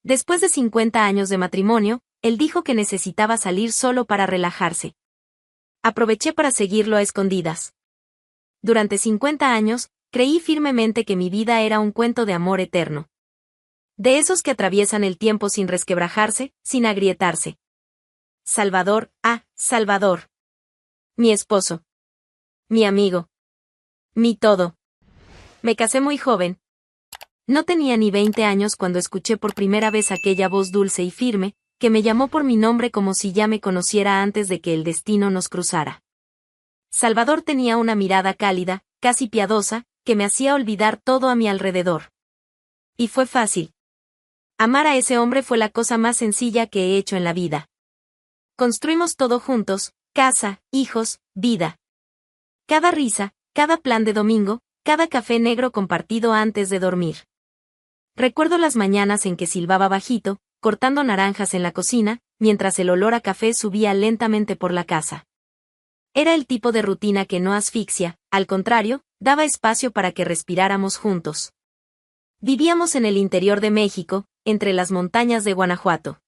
Después de 50 años de matrimonio, él dijo que necesitaba salir solo para relajarse. Aproveché para seguirlo a escondidas. Durante 50 años, creí firmemente que mi vida era un cuento de amor eterno. De esos que atraviesan el tiempo sin resquebrajarse, sin agrietarse. Salvador, Salvador. Mi esposo. Mi amigo. Mi todo. Me casé muy joven. No tenía ni 20 años cuando escuché por primera vez aquella voz dulce y firme, que me llamó por mi nombre como si ya me conociera antes de que el destino nos cruzara. Salvador tenía una mirada cálida, casi piadosa, que me hacía olvidar todo a mi alrededor. Y fue fácil. Amar a ese hombre fue la cosa más sencilla que he hecho en la vida. Construimos todo juntos, casa, hijos, vida. Cada risa, cada plan de domingo, cada café negro compartido antes de dormir. Recuerdo las mañanas en que silbaba bajito, cortando naranjas en la cocina, mientras el olor a café subía lentamente por la casa. Era el tipo de rutina que no asfixia, al contrario, daba espacio para que respiráramos juntos. Vivíamos en el interior de México, entre las montañas de Guanajuato.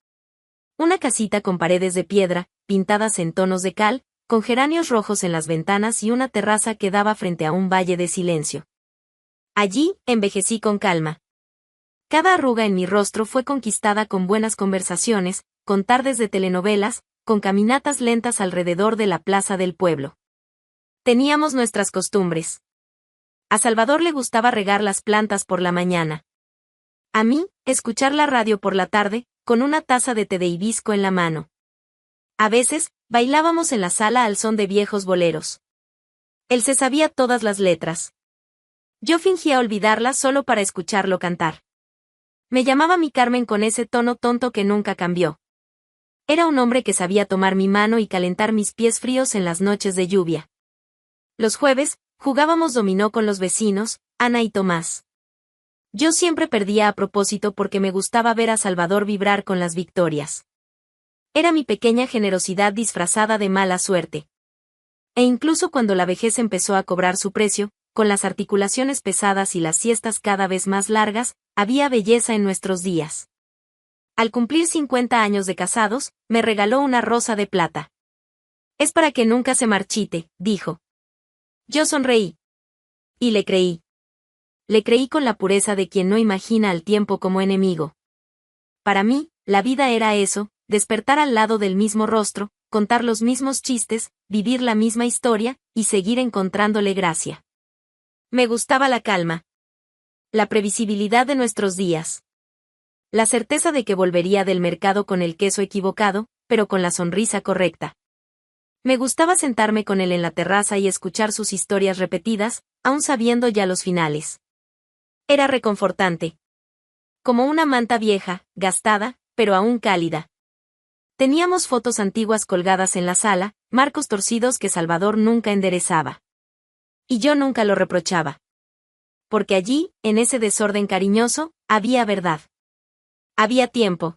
Una casita con paredes de piedra, pintadas en tonos de cal, con geranios rojos en las ventanas y una terraza que daba frente a un valle de silencio. Allí, envejecí con calma. Cada arruga en mi rostro fue conquistada con buenas conversaciones, con tardes de telenovelas, con caminatas lentas alrededor de la plaza del pueblo. Teníamos nuestras costumbres. A Salvador le gustaba regar las plantas por la mañana. A mí, escuchar la radio por la tarde, con una taza de té de hibisco en la mano. A veces, bailábamos en la sala al son de viejos boleros. Él se sabía todas las letras. Yo fingía olvidarlas solo para escucharlo cantar. Me llamaba mi Carmen con ese tono tonto que nunca cambió. Era un hombre que sabía tomar mi mano y calentar mis pies fríos en las noches de lluvia. Los jueves, jugábamos dominó con los vecinos, Ana y Tomás. Yo siempre perdía a propósito porque me gustaba ver a Salvador vibrar con las victorias. Era mi pequeña generosidad disfrazada de mala suerte. E incluso cuando la vejez empezó a cobrar su precio, con las articulaciones pesadas y las siestas cada vez más largas, había belleza en nuestros días. Al cumplir 50 años de casados, me regaló una rosa de plata. Es para que nunca se marchite, dijo. Yo sonreí. Y le creí. Le creí con la pureza de quien no imagina al tiempo como enemigo. Para mí, la vida era eso, despertar al lado del mismo rostro, contar los mismos chistes, vivir la misma historia, y seguir encontrándole gracia. Me gustaba la calma. La previsibilidad de nuestros días. La certeza de que volvería del mercado con el queso equivocado, pero con la sonrisa correcta. Me gustaba sentarme con él en la terraza y escuchar sus historias repetidas, aun sabiendo ya los finales. Era reconfortante. Como una manta vieja, gastada, pero aún cálida. Teníamos fotos antiguas colgadas en la sala, marcos torcidos que Salvador nunca enderezaba. Y yo nunca lo reprochaba. Porque allí, en ese desorden cariñoso, había verdad. Había tiempo.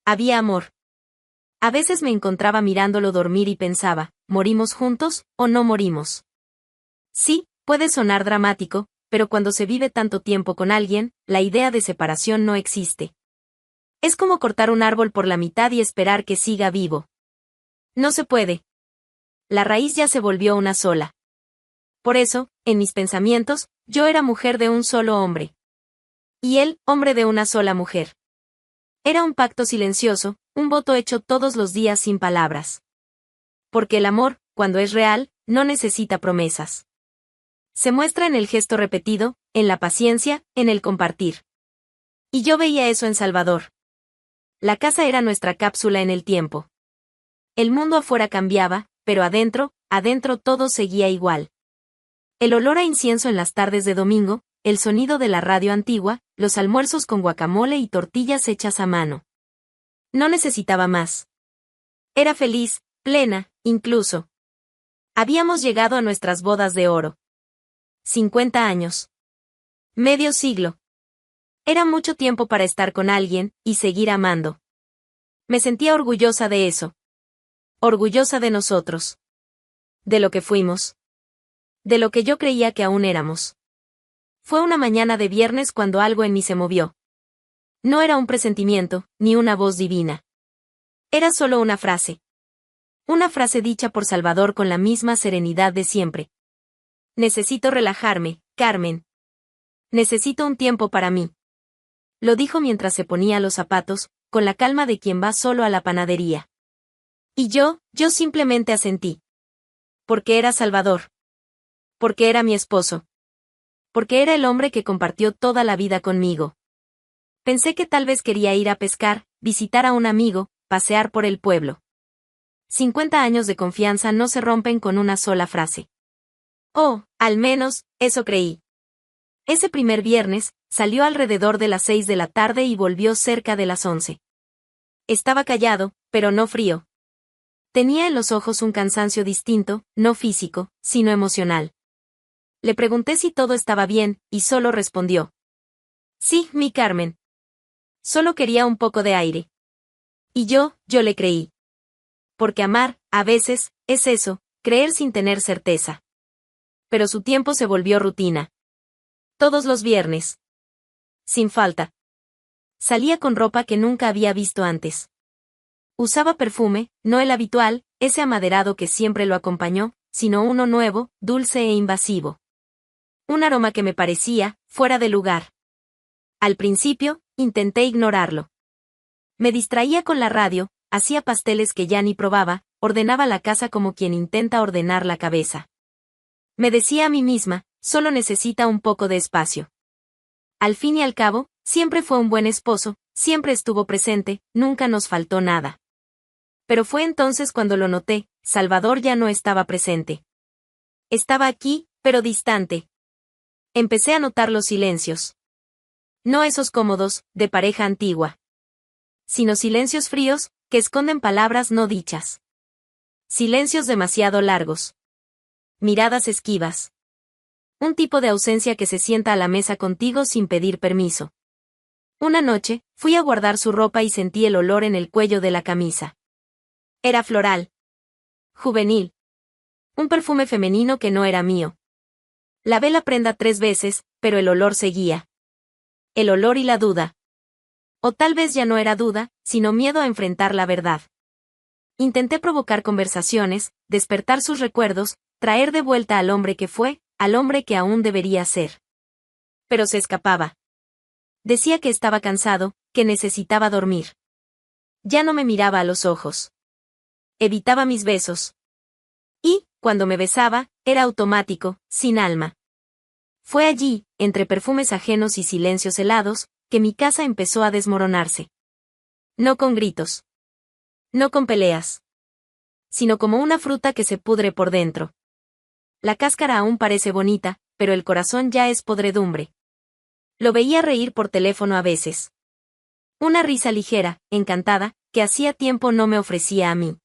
Había amor. A veces me encontraba mirándolo dormir y pensaba, ¿morimos juntos, o no morimos? Sí, puede sonar dramático, pero cuando se vive tanto tiempo con alguien, la idea de separación no existe. Es como cortar un árbol por la mitad y esperar que siga vivo. No se puede. La raíz ya se volvió una sola. Por eso, en mis pensamientos, yo era mujer de un solo hombre. Y él, hombre de una sola mujer. Era un pacto silencioso, un voto hecho todos los días sin palabras. Porque el amor, cuando es real, no necesita promesas. Se muestra en el gesto repetido, en la paciencia, en el compartir. Y yo veía eso en Salvador. La casa era nuestra cápsula en el tiempo. El mundo afuera cambiaba, pero adentro todo seguía igual. El olor a incienso en las tardes de domingo, el sonido de la radio antigua, los almuerzos con guacamole y tortillas hechas a mano. No necesitaba más. Era feliz, plena, incluso. Habíamos llegado a nuestras bodas de oro. 50 años. Medio siglo. Era mucho tiempo para estar con alguien, y seguir amando. Me sentía orgullosa de eso. Orgullosa de nosotros. De lo que fuimos. De lo que yo creía que aún éramos. Fue una mañana de viernes cuando algo en mí se movió. No era un presentimiento, ni una voz divina. Era solo una frase. Una frase dicha por Salvador con la misma serenidad de siempre. Necesito relajarme, Carmen. Necesito un tiempo para mí. Lo dijo mientras se ponía los zapatos, con la calma de quien va solo a la panadería. Y yo simplemente asentí. Porque era Salvador. Porque era mi esposo. Porque era el hombre que compartió toda la vida conmigo. Pensé que tal vez quería ir a pescar, visitar a un amigo, pasear por el pueblo. 50 años de confianza no se rompen con una sola frase. Oh, al menos, eso creí. Ese primer viernes, salió alrededor de las 6 de la tarde y volvió cerca de las 11. Estaba callado, pero no frío. Tenía en los ojos un cansancio distinto, no físico, sino emocional. Le pregunté si todo estaba bien, y solo respondió. Sí, mi Carmen. Solo quería un poco de aire. Y yo le creí. Porque amar, a veces, es eso, creer sin tener certeza. Pero su tiempo se volvió rutina. Todos los viernes. Sin falta. Salía con ropa que nunca había visto antes. Usaba perfume, no el habitual, ese amaderado que siempre lo acompañó, sino uno nuevo, dulce e invasivo. Un aroma que me parecía, fuera de lugar. Al principio, intenté ignorarlo. Me distraía con la radio, hacía pasteles que ya ni probaba, ordenaba la casa como quien intenta ordenar la cabeza. Me decía a mí misma, solo necesita un poco de espacio. Al fin y al cabo, siempre fue un buen esposo, siempre estuvo presente, nunca nos faltó nada. Pero fue entonces cuando lo noté, Salvador ya no estaba presente. Estaba aquí, pero distante. Empecé a notar los silencios. No esos cómodos, de pareja antigua. Sino silencios fríos, que esconden palabras no dichas. Silencios demasiado largos. Miradas esquivas. Un tipo de ausencia que se sienta a la mesa contigo sin pedir permiso. Una noche, fui a guardar su ropa y sentí el olor en el cuello de la camisa. Era floral. Juvenil. Un perfume femenino que no era mío. Lavé la prenda 3 veces, pero el olor seguía. El olor y la duda. O tal vez ya no era duda, sino miedo a enfrentar la verdad. Intenté provocar conversaciones, despertar sus recuerdos, traer de vuelta al hombre que fue, al hombre que aún debería ser. Pero se escapaba. Decía que estaba cansado, que necesitaba dormir. Ya no me miraba a los ojos. Evitaba mis besos. Y, cuando me besaba, era automático, sin alma. Fue allí, entre perfumes ajenos y silencios helados, que mi casa empezó a desmoronarse. No con gritos. No con peleas. Sino como una fruta que se pudre por dentro. La cáscara aún parece bonita, pero el corazón ya es podredumbre. Lo veía reír por teléfono a veces. Una risa ligera, encantada, que hacía tiempo no me ofrecía a mí.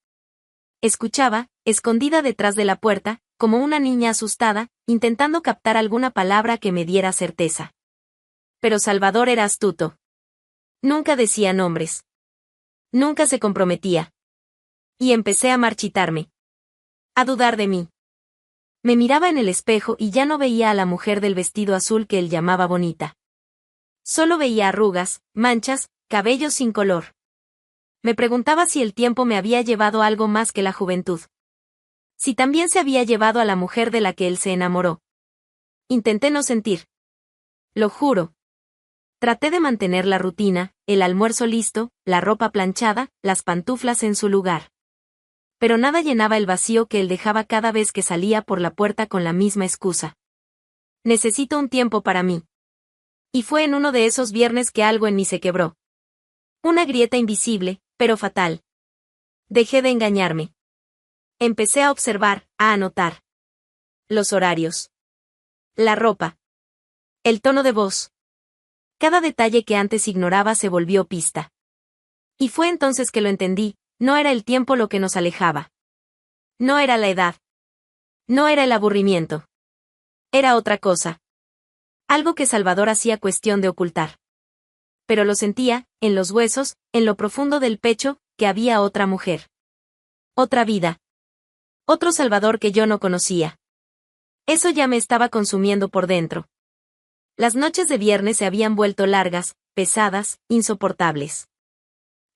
Escuchaba, escondida detrás de la puerta, como una niña asustada, intentando captar alguna palabra que me diera certeza. Pero Salvador era astuto. Nunca decía nombres. Nunca se comprometía. Y empecé a marchitarme. A dudar de mí. Me miraba en el espejo y ya no veía a la mujer del vestido azul que él llamaba bonita. Solo veía arrugas, manchas, cabellos sin color. Me preguntaba si el tiempo me había llevado algo más que la juventud. Si también se había llevado a la mujer de la que él se enamoró. Intenté no sentir. Lo juro. Traté de mantener la rutina, el almuerzo listo, la ropa planchada, las pantuflas en su lugar. Pero nada llenaba el vacío que él dejaba cada vez que salía por la puerta con la misma excusa. Necesito un tiempo para mí. Y fue en uno de esos viernes que algo en mí se quebró. Una grieta invisible, pero fatal. Dejé de engañarme. Empecé a observar, a anotar. Los horarios. La ropa. El tono de voz. Cada detalle que antes ignoraba se volvió pista. Y fue entonces que lo entendí, no era el tiempo lo que nos alejaba. No era la edad. No era el aburrimiento. Era otra cosa. Algo que Salvador hacía cuestión de ocultar. Pero lo sentía, en los huesos, en lo profundo del pecho, que había otra mujer. Otra vida. Otro Salvador que yo no conocía. Eso ya me estaba consumiendo por dentro. Las noches de viernes se habían vuelto largas, pesadas, insoportables.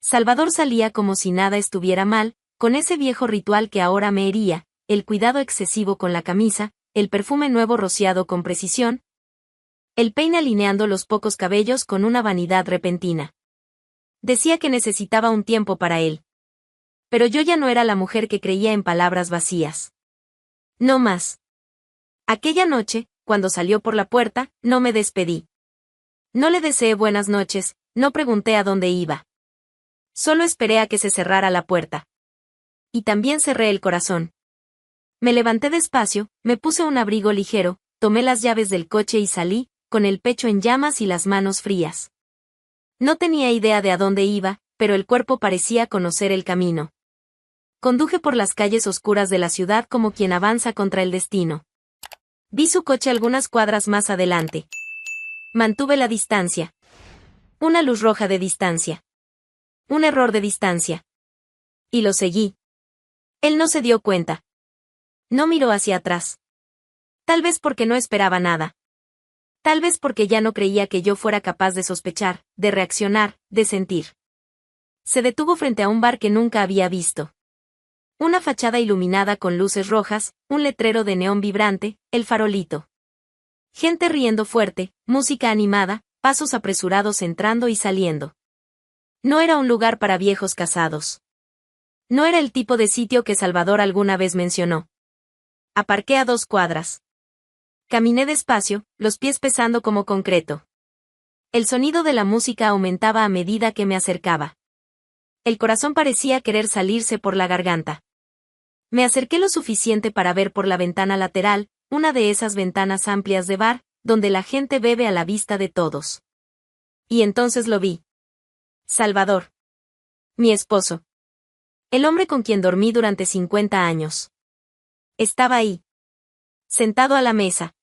Salvador salía como si nada estuviera mal, con ese viejo ritual que ahora me hería, el cuidado excesivo con la camisa, el perfume nuevo rociado con precisión, el peine alineando los pocos cabellos con una vanidad repentina. Decía que necesitaba un tiempo para él. Pero yo ya no era la mujer que creía en palabras vacías. No más. Aquella noche, cuando salió por la puerta, no me despedí. No le deseé buenas noches, no pregunté a dónde iba. Solo esperé a que se cerrara la puerta. Y también cerré el corazón. Me levanté despacio, me puse un abrigo ligero, tomé las llaves del coche y salí, con el pecho en llamas y las manos frías. No tenía idea de a dónde iba, pero el cuerpo parecía conocer el camino. Conduje por las calles oscuras de la ciudad como quien avanza contra el destino. Vi su coche algunas cuadras más adelante. Mantuve la distancia. Una luz roja de distancia. Un error de distancia. Y lo seguí. Él no se dio cuenta. No miró hacia atrás. Tal vez porque no esperaba nada. Tal vez porque ya no creía que yo fuera capaz de sospechar, de reaccionar, de sentir. Se detuvo frente a un bar que nunca había visto. Una fachada iluminada con luces rojas, un letrero de neón vibrante, el farolito. Gente riendo fuerte, música animada, pasos apresurados entrando y saliendo. No era un lugar para viejos casados. No era el tipo de sitio que Salvador alguna vez mencionó. Aparqué a 2 cuadras. Caminé despacio, los pies pesando como concreto. El sonido de la música aumentaba a medida que me acercaba. El corazón parecía querer salirse por la garganta. Me acerqué lo suficiente para ver por la ventana lateral, una de esas ventanas amplias de bar, donde la gente bebe a la vista de todos. Y entonces lo vi. Salvador. Mi esposo. El hombre con quien dormí durante 50 años. Estaba ahí. Sentado a la mesa.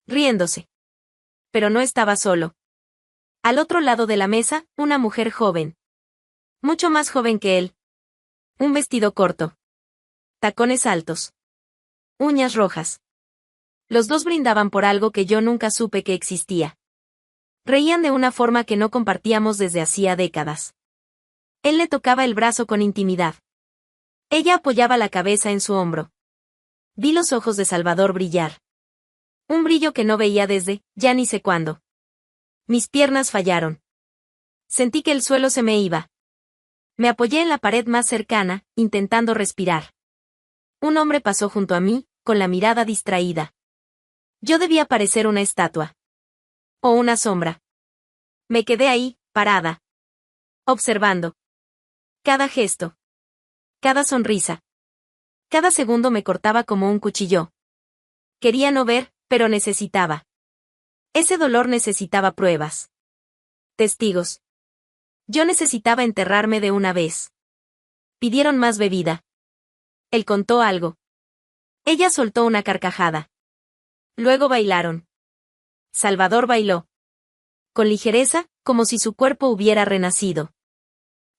Riéndose. Pero no estaba solo. Al otro lado de la mesa, una mujer joven. Mucho más joven que él. Un vestido corto. Tacones altos. Uñas rojas. Los dos brindaban por algo que yo nunca supe que existía. Reían de una forma que no compartíamos desde hacía décadas. Él le tocaba el brazo con intimidad. Ella apoyaba la cabeza en su hombro. Vi los ojos de Salvador brillar. Un brillo que no veía desde, ya ni sé cuándo. Mis piernas fallaron. Sentí que el suelo se me iba. Me apoyé en la pared más cercana, intentando respirar. Un hombre pasó junto a mí, con la mirada distraída. Yo debía parecer una estatua. O una sombra. Me quedé ahí, parada. Observando. Cada gesto. Cada sonrisa. Cada segundo me cortaba como un cuchillo. Quería no ver, pero necesitaba. Ese dolor necesitaba pruebas. Testigos. Yo necesitaba enterrarme de una vez. Pidieron más bebida. Él contó algo. Ella soltó una carcajada. Luego bailaron. Salvador bailó. Con ligereza, como si su cuerpo hubiera renacido.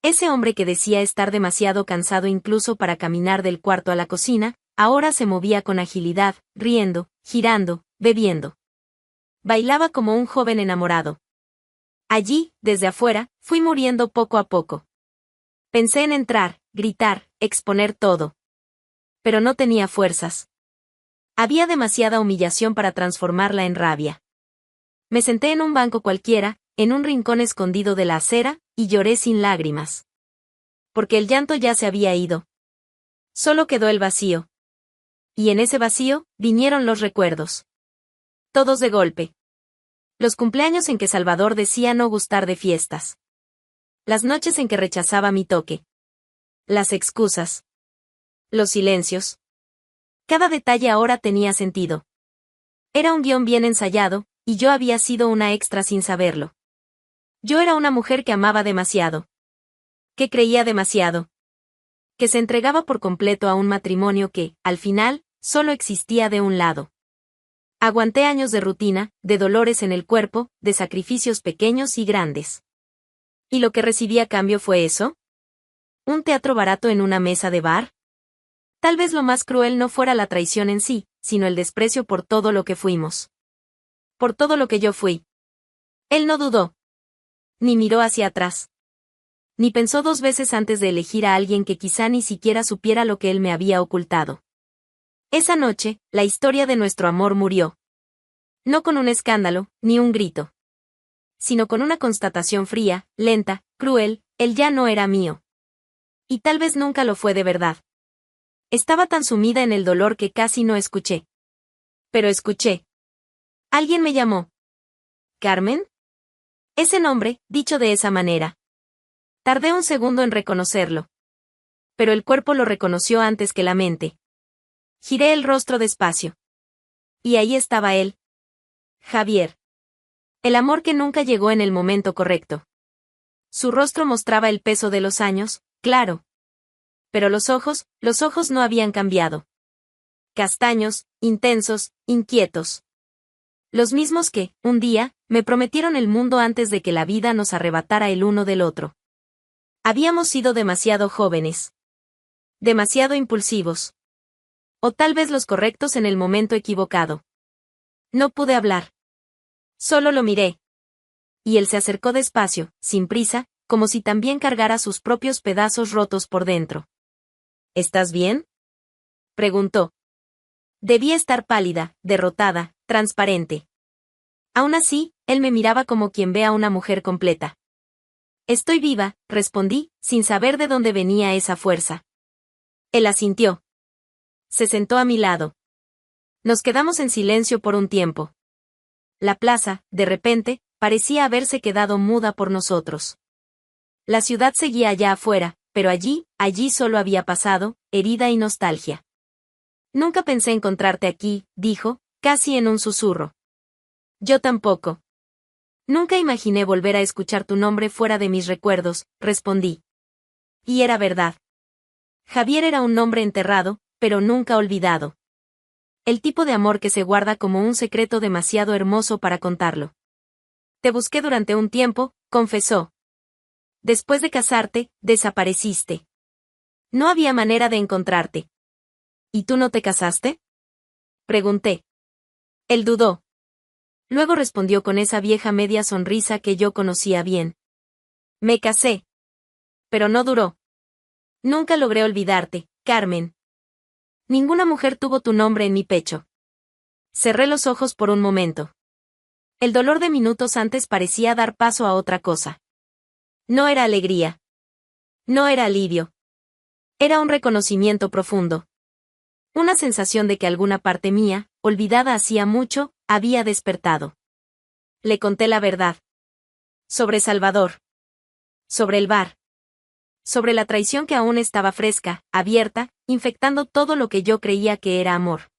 Ese hombre que decía estar demasiado cansado incluso para caminar del cuarto a la cocina, ahora se movía con agilidad, riendo, girando, bebiendo. Bailaba como un joven enamorado. Allí, desde afuera, fui muriendo poco a poco. Pensé en entrar, gritar, exponer todo. Pero no tenía fuerzas. Había demasiada humillación para transformarla en rabia. Me senté en un banco cualquiera, en un rincón escondido de la acera, y lloré sin lágrimas. Porque el llanto ya se había ido. Solo quedó el vacío. Y en ese vacío, vinieron los recuerdos. Todos de golpe. Los cumpleaños en que Salvador decía no gustar de fiestas. Las noches en que rechazaba mi toque. Las excusas. Los silencios. Cada detalle ahora tenía sentido. Era un guión bien ensayado, y yo había sido una extra sin saberlo. Yo era una mujer que amaba demasiado. Que creía demasiado. Que se entregaba por completo a un matrimonio que, al final, solo existía de un lado. Aguanté años de rutina, de dolores en el cuerpo, de sacrificios pequeños y grandes. ¿Y lo que recibí a cambio fue eso? ¿Un teatro barato en una mesa de bar? Tal vez lo más cruel no fuera la traición en sí, sino el desprecio por todo lo que fuimos. Por todo lo que yo fui. Él no dudó. ni miró hacia atrás. Ni pensó 2 veces antes de elegir a alguien que quizá ni siquiera supiera lo que él me había ocultado. Esa noche, la historia de nuestro amor murió. No con un escándalo, ni un grito. Sino con una constatación fría, lenta, cruel: él ya no era mío. Y tal vez nunca lo fue de verdad. Estaba tan sumida en el dolor que casi no escuché. Pero escuché. Alguien me llamó. ¿Carmen? Ese nombre, dicho de esa manera. Tardé un segundo en reconocerlo. Pero el cuerpo lo reconoció antes que la mente. Giré el rostro despacio. Y ahí estaba él. Javier. El amor que nunca llegó en el momento correcto. Su rostro mostraba el peso de los años, claro. Pero los ojos no habían cambiado. Castaños, intensos, inquietos. Los mismos que, un día, me prometieron el mundo antes de que la vida nos arrebatara el uno del otro. Habíamos sido demasiado jóvenes. Demasiado impulsivos. O tal vez los correctos en el momento equivocado. No pude hablar. Solo lo miré. Y él se acercó despacio, sin prisa, como si también cargara sus propios pedazos rotos por dentro. ¿Estás bien?, preguntó. Debía estar pálida, derrotada, transparente. Aún así, él me miraba como quien ve a una mujer completa. Estoy viva, respondí, sin saber de dónde venía esa fuerza. Él asintió. Se sentó a mi lado. Nos quedamos en silencio por un tiempo. La plaza, de repente, parecía haberse quedado muda por nosotros. La ciudad seguía allá afuera, pero allí solo había pasado, herida y nostalgia. Nunca pensé encontrarte aquí, dijo, casi en un susurro. Yo tampoco. Nunca imaginé volver a escuchar tu nombre fuera de mis recuerdos, respondí. Y era verdad. Javier era un nombre enterrado, pero nunca olvidado. El tipo de amor que se guarda como un secreto demasiado hermoso para contarlo. Te busqué durante un tiempo, confesó. Después de casarte, desapareciste. No había manera de encontrarte. ¿Y tú no te casaste?, pregunté. Él dudó. Luego respondió con esa vieja media sonrisa que yo conocía bien. Me casé. Pero no duró. Nunca logré olvidarte, Carmen. Ninguna mujer tuvo tu nombre en mi pecho. Cerré los ojos por un momento. El dolor de minutos antes parecía dar paso a otra cosa. No era alegría. No era alivio. Era un reconocimiento profundo. Una sensación de que alguna parte mía, olvidada hacía mucho, había despertado. Le conté la verdad. Sobre Salvador. Sobre el bar. Sobre la traición que aún estaba fresca, abierta, infectando todo lo que yo creía que era amor.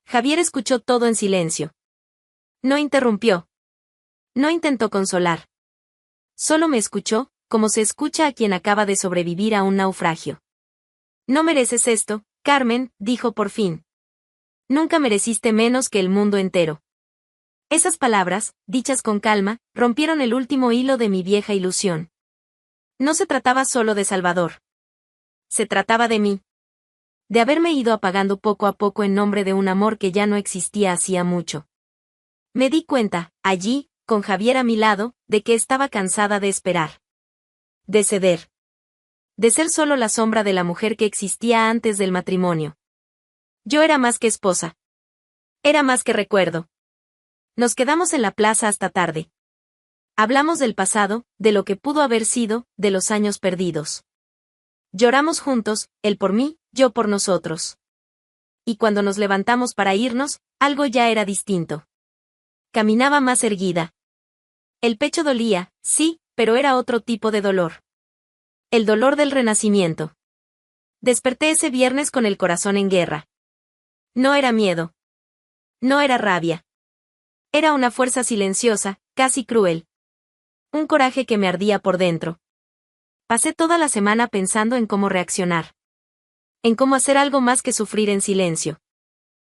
Javier escuchó todo en silencio. No interrumpió. No intentó consolar. Solo me escuchó, como se escucha a quien acaba de sobrevivir a un naufragio. No mereces esto, Carmen, dijo por fin. Nunca mereciste menos que el mundo entero. Esas palabras, dichas con calma, rompieron el último hilo de mi vieja ilusión. No se trataba solo de Salvador. Se trataba de mí. De haberme ido apagando poco a poco en nombre de un amor que ya no existía hacía mucho. Me di cuenta, allí, con Javier a mi lado, de que estaba cansada de esperar. De ceder. De ser solo la sombra de la mujer que existía antes del matrimonio. Yo era más que esposa. Era más que recuerdo. Nos quedamos en la plaza hasta tarde. Hablamos del pasado, de lo que pudo haber sido, de los años perdidos. Lloramos juntos, él por mí, yo por nosotros. Y cuando nos levantamos para irnos, algo ya era distinto. Caminaba más erguida. El pecho dolía, sí, pero era otro tipo de dolor. El dolor del renacimiento. Desperté ese viernes con el corazón en guerra. No era miedo. No era rabia. Era una fuerza silenciosa, casi cruel. Un coraje que me ardía por dentro. Pasé toda la semana pensando en cómo reaccionar. En cómo hacer algo más que sufrir en silencio.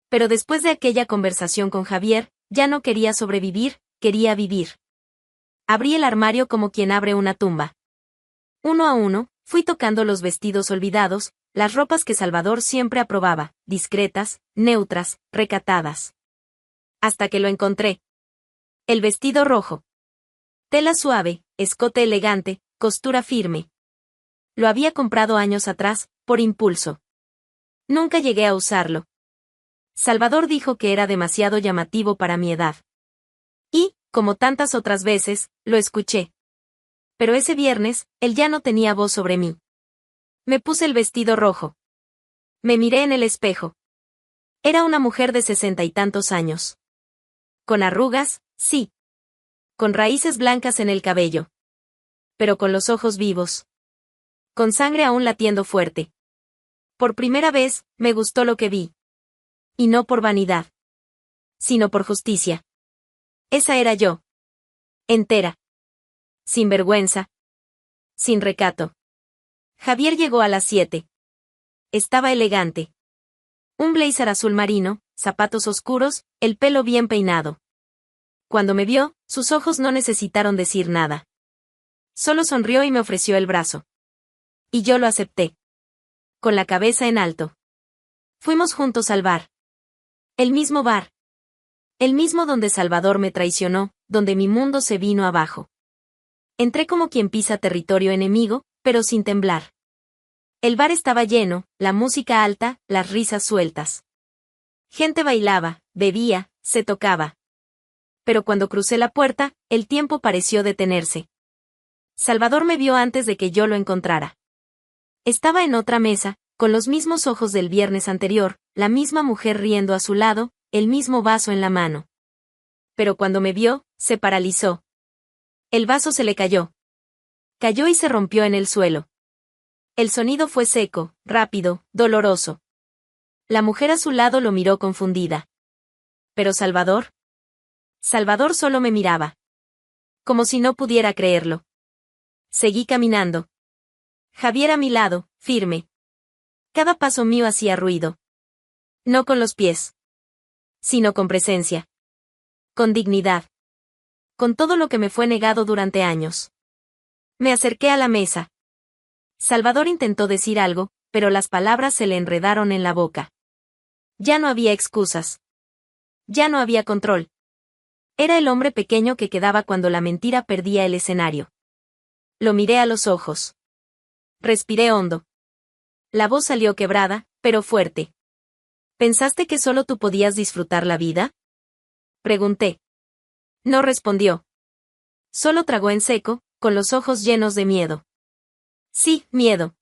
Pero después de aquella conversación con Javier, ya no quería sobrevivir, quería vivir. Abrí el armario como quien abre una tumba. Uno a uno, fui tocando los vestidos olvidados, las ropas que Salvador siempre aprobaba, discretas, neutras, recatadas. Hasta que lo encontré. El vestido rojo. Tela suave, escote elegante, costura firme. Lo había comprado años atrás, por impulso. Nunca llegué a usarlo. Salvador dijo que era demasiado llamativo para mi edad. Y, como tantas otras veces, lo escuché. Pero ese viernes, él ya no tenía voz sobre mí. Me puse el vestido rojo. Me miré en el espejo. Era una mujer de 60 y tantos años. Con arrugas, sí. Con raíces blancas en el cabello. Pero con los ojos vivos. Con sangre aún latiendo fuerte. Por primera vez, me gustó lo que vi. Y no por vanidad. Sino por justicia. Esa era yo. Entera. Sin vergüenza. Sin recato. Javier llegó a las 7. Estaba elegante. Un blazer azul marino, zapatos oscuros, el pelo bien peinado. Cuando me vio, sus ojos no necesitaron decir nada. Solo sonrió y me ofreció el brazo. Y yo lo acepté. Con la cabeza en alto. Fuimos juntos al bar. El mismo bar. El mismo donde Salvador me traicionó, donde mi mundo se vino abajo. Entré como quien pisa territorio enemigo, pero sin temblar. El bar estaba lleno, la música alta, las risas sueltas. Gente bailaba, bebía, se tocaba. Pero cuando crucé la puerta, el tiempo pareció detenerse. Salvador me vio antes de que yo lo encontrara. Estaba en otra mesa, con los mismos ojos del viernes anterior, la misma mujer riendo a su lado, el mismo vaso en la mano. Pero cuando me vio, se paralizó. El vaso se le cayó. Cayó y se rompió en el suelo. El sonido fue seco, rápido, doloroso. La mujer a su lado lo miró confundida. ¿Pero Salvador? Salvador solo me miraba. Como si no pudiera creerlo. Seguí caminando. Javier a mi lado, firme. Cada paso mío hacía ruido. No con los pies. Sino con presencia. Con dignidad. Con todo lo que me fue negado durante años. Me acerqué a la mesa. Salvador intentó decir algo, pero las palabras se le enredaron en la boca. Ya no había excusas. Ya no había control. Era el hombre pequeño que quedaba cuando la mentira perdía el escenario. Lo miré a los ojos. Respiré hondo. La voz salió quebrada, pero fuerte. ¿Pensaste que solo tú podías disfrutar la vida? Pregunté. No respondió. Solo tragó en seco, con los ojos llenos de miedo. Sí, miedo.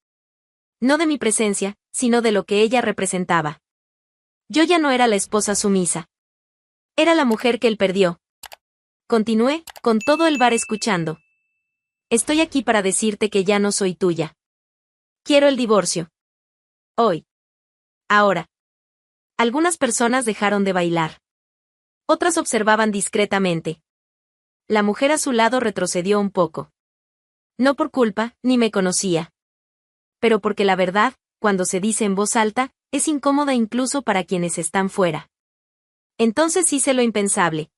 No de mi presencia, sino de lo que ella representaba. Yo ya no era la esposa sumisa. Era la mujer que él perdió. Continué, con todo el bar escuchando. Estoy aquí para decirte que ya no soy tuya. Quiero el divorcio. Hoy. Ahora. Algunas personas dejaron de bailar. Otras observaban discretamente. La mujer a su lado retrocedió un poco. No por culpa, ni me conocía. Pero porque la verdad, cuando se dice en voz alta, es incómoda incluso para quienes están fuera. Entonces hice lo impensable.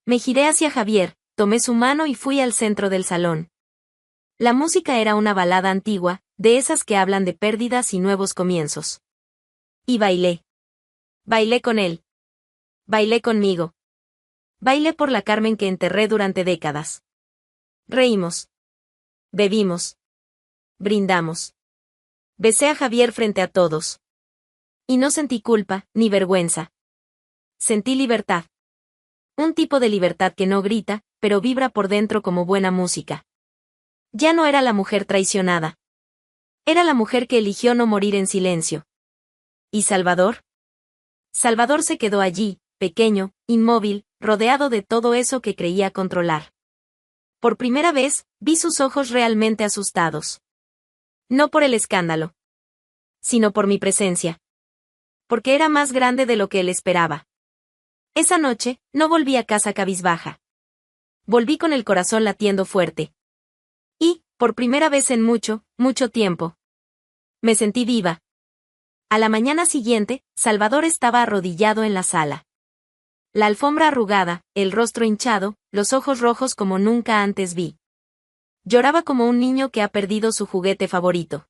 Me giré hacia Javier, tomé su mano y fui al centro del salón. La música era una balada antigua, de esas que hablan de pérdidas y nuevos comienzos. Y bailé. Bailé con él. Bailé conmigo. Bailé por la Carmen que enterré durante décadas. Reímos. Bebimos. Brindamos. Besé a Javier frente a todos. Y no sentí culpa, ni vergüenza. Sentí libertad. Un tipo de libertad que no grita, pero vibra por dentro como buena música. Ya no era la mujer traicionada. Era la mujer que eligió no morir en silencio. ¿Y Salvador? Salvador se quedó allí, pequeño, inmóvil, rodeado de todo eso que creía controlar. Por primera vez, vi sus ojos realmente asustados. No por el escándalo. Sino por mi presencia. Porque era más grande de lo que él esperaba. Esa noche, no volví a casa cabizbaja. Volví con el corazón latiendo fuerte. Y, por primera vez en mucho, mucho tiempo, me sentí viva. A la mañana siguiente, Salvador estaba arrodillado en la sala. La alfombra arrugada, el rostro hinchado, los ojos rojos como nunca antes vi. Lloraba como un niño que ha perdido su juguete favorito.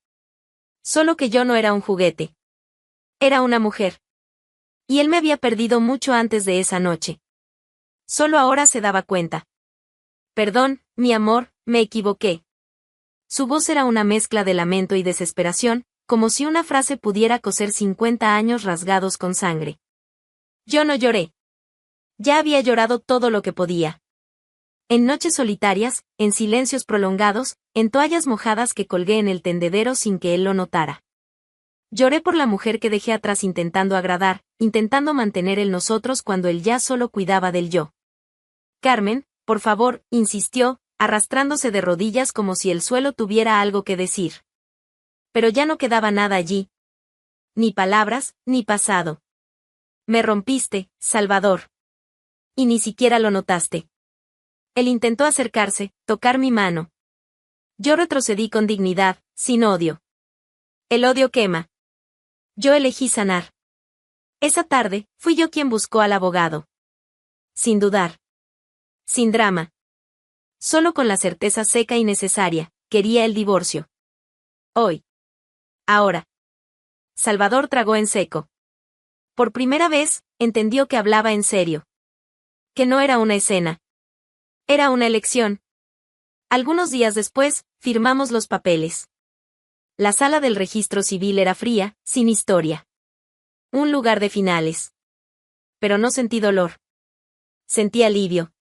Solo que yo no era un juguete. Era una mujer. Y él me había perdido mucho antes de esa noche. Solo ahora se daba cuenta. Perdón, mi amor, me equivoqué. Su voz era una mezcla de lamento y desesperación, como si una frase pudiera coser 50 años rasgados con sangre. Yo no lloré. Ya había llorado todo lo que podía. En noches solitarias, en silencios prolongados, en toallas mojadas que colgué en el tendedero sin que él lo notara. Lloré por la mujer que dejé atrás intentando agradar, intentando mantener el nosotros cuando él ya solo cuidaba del yo. Carmen, por favor, insistió, arrastrándose de rodillas como si el suelo tuviera algo que decir. Pero ya no quedaba nada allí. Ni palabras, ni pasado. Me rompiste, Salvador. Y ni siquiera lo notaste. Él intentó acercarse, tocar mi mano. Yo retrocedí con dignidad, sin odio. El odio quema. Yo elegí sanar. Esa tarde, fui yo quien buscó al abogado. Sin dudar. Sin drama. Solo con la certeza seca y necesaria, quería el divorcio. Hoy. Ahora. Salvador tragó en seco. Por primera vez, entendió que hablaba en serio. Que no era una escena. Era una elección. Algunos días después, firmamos los papeles. La sala del registro civil era fría, sin historia. Un lugar de finales. Pero no sentí dolor. Sentí alivio.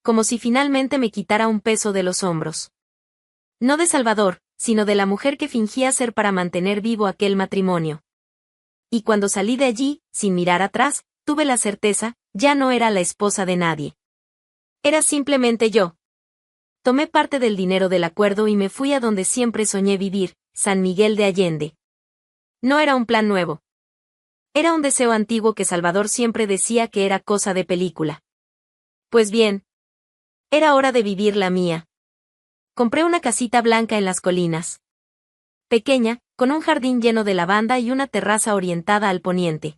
Como si finalmente me quitara un peso de los hombros. No de Salvador, sino de la mujer que fingía ser para mantener vivo aquel matrimonio. Y cuando salí de allí, sin mirar atrás, tuve la certeza, ya no era la esposa de nadie. Era simplemente yo. Tomé parte del dinero del acuerdo y me fui a donde siempre soñé vivir, San Miguel de Allende. No era un plan nuevo. Era un deseo antiguo que Salvador siempre decía que era cosa de película. Pues bien, era hora de vivir la mía. Compré una casita blanca en las colinas. Pequeña, con un jardín lleno de lavanda y una terraza orientada al poniente.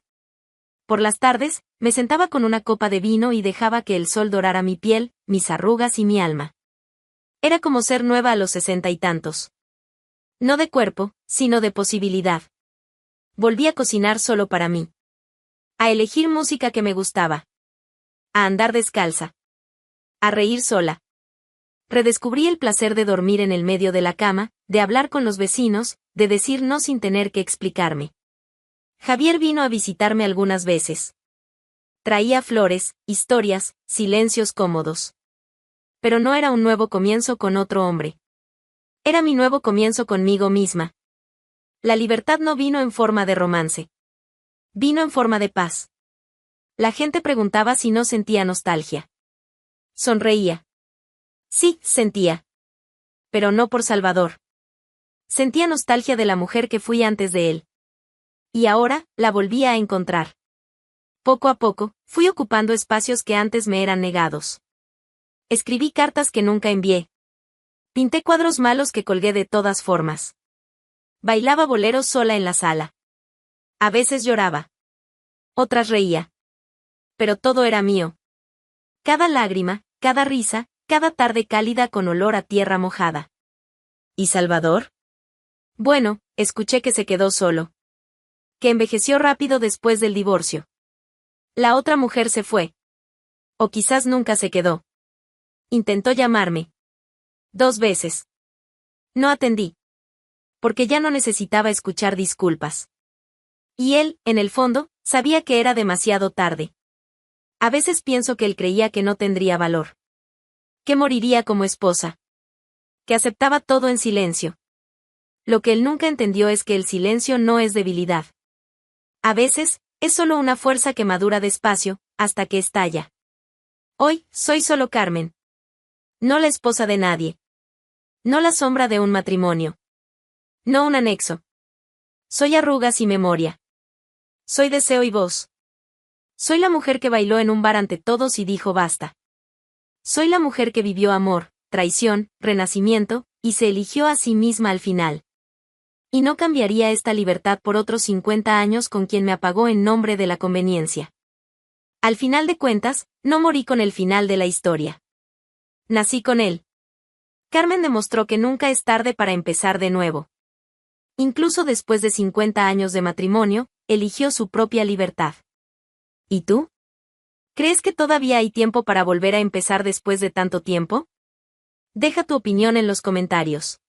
Por las tardes, me sentaba con una copa de vino y dejaba que el sol dorara mi piel, mis arrugas y mi alma. Era como ser nueva a los 60 y tantos. No de cuerpo, sino de posibilidad. Volví a cocinar solo para mí. A elegir música que me gustaba. A andar descalza. A reír sola. Redescubrí el placer de dormir en el medio de la cama, de hablar con los vecinos, de decir no sin tener que explicarme. Javier vino a visitarme algunas veces. Traía flores, historias, silencios cómodos. Pero no era un nuevo comienzo con otro hombre. Era mi nuevo comienzo conmigo misma. La libertad no vino en forma de romance. Vino en forma de paz. La gente preguntaba si no sentía nostalgia. Sonreía. Sí, sentía. Pero no por Salvador. Sentía nostalgia de la mujer que fui antes de él. Y ahora, la volvía a encontrar. Poco a poco, fui ocupando espacios que antes me eran negados. Escribí cartas que nunca envié. Pinté cuadros malos que colgué de todas formas. Bailaba boleros sola en la sala. A veces lloraba. Otras reía. Pero todo era mío. Cada lágrima, cada risa, cada tarde cálida con olor a tierra mojada. ¿Y Salvador? Bueno, escuché que se quedó solo. Que envejeció rápido después del divorcio. La otra mujer se fue. O quizás nunca se quedó. Intentó llamarme. 2 veces. No atendí. Porque ya no necesitaba escuchar disculpas. Y él, en el fondo, sabía que era demasiado tarde. A veces pienso que él creía que no tendría valor. Que moriría como esposa. Que aceptaba todo en silencio. Lo que él nunca entendió es que el silencio no es debilidad. A veces, es solo una fuerza que madura despacio, hasta que estalla. Hoy, soy solo Carmen. No la esposa de nadie. No la sombra de un matrimonio. No un anexo. Soy arrugas y memoria. Soy deseo y voz. Soy la mujer que bailó en un bar ante todos y dijo basta. Soy la mujer que vivió amor, traición, renacimiento, y se eligió a sí misma al final. Y no cambiaría esta libertad por otros 50 años con quien me apagó en nombre de la conveniencia. Al final de cuentas, no morí con el final de la historia. Nací con él. Carmen demostró que nunca es tarde para empezar de nuevo. Incluso después de 50 años de matrimonio, eligió su propia libertad. ¿Y tú? ¿Crees que todavía hay tiempo para volver a empezar después de tanto tiempo? Deja tu opinión en los comentarios.